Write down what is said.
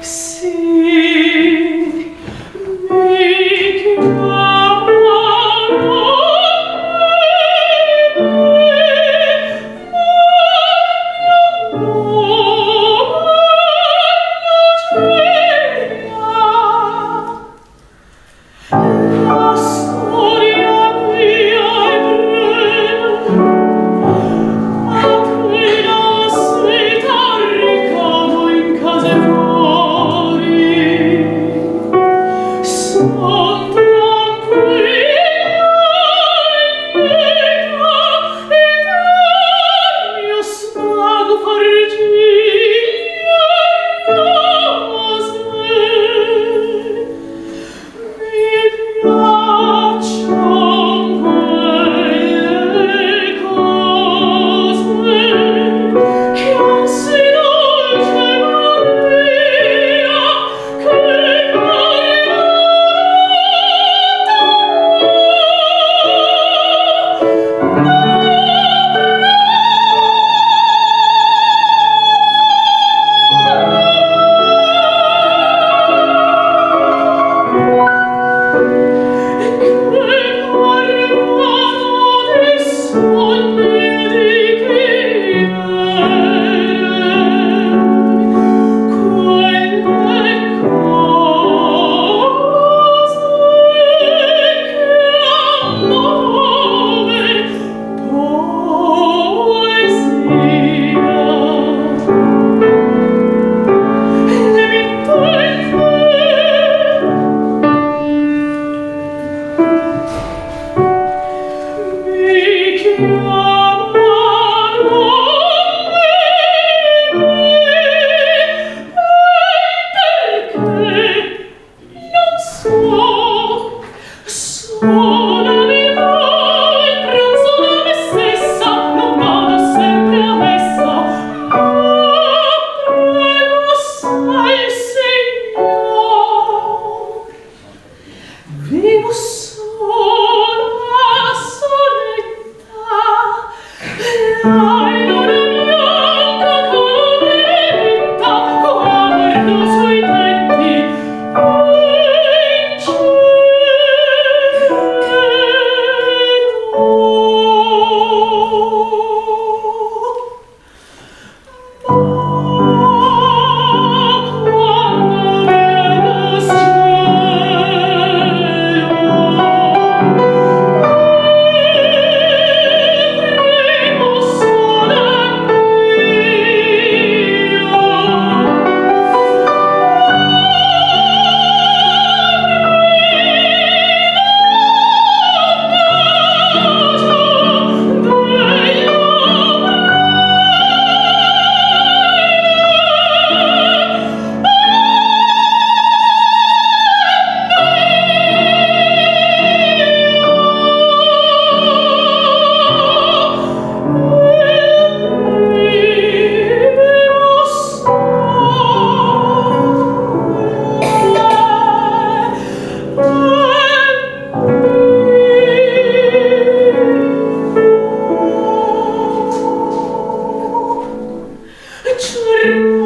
Sì, mi chiamano la storia mia è breve, appena si t'arricamo in case fuori, son tranquilla in vita ed al mio svago far gira rose. Mi piaccion quelle cose che han sì dolce malia che sola mi va il pranzo da me stessa, non vado sempre a messa, ma prego sai, Signor, vivo sola, soletta, l'hai luna bianca come vetta, guardo sui tetti e in Ciurma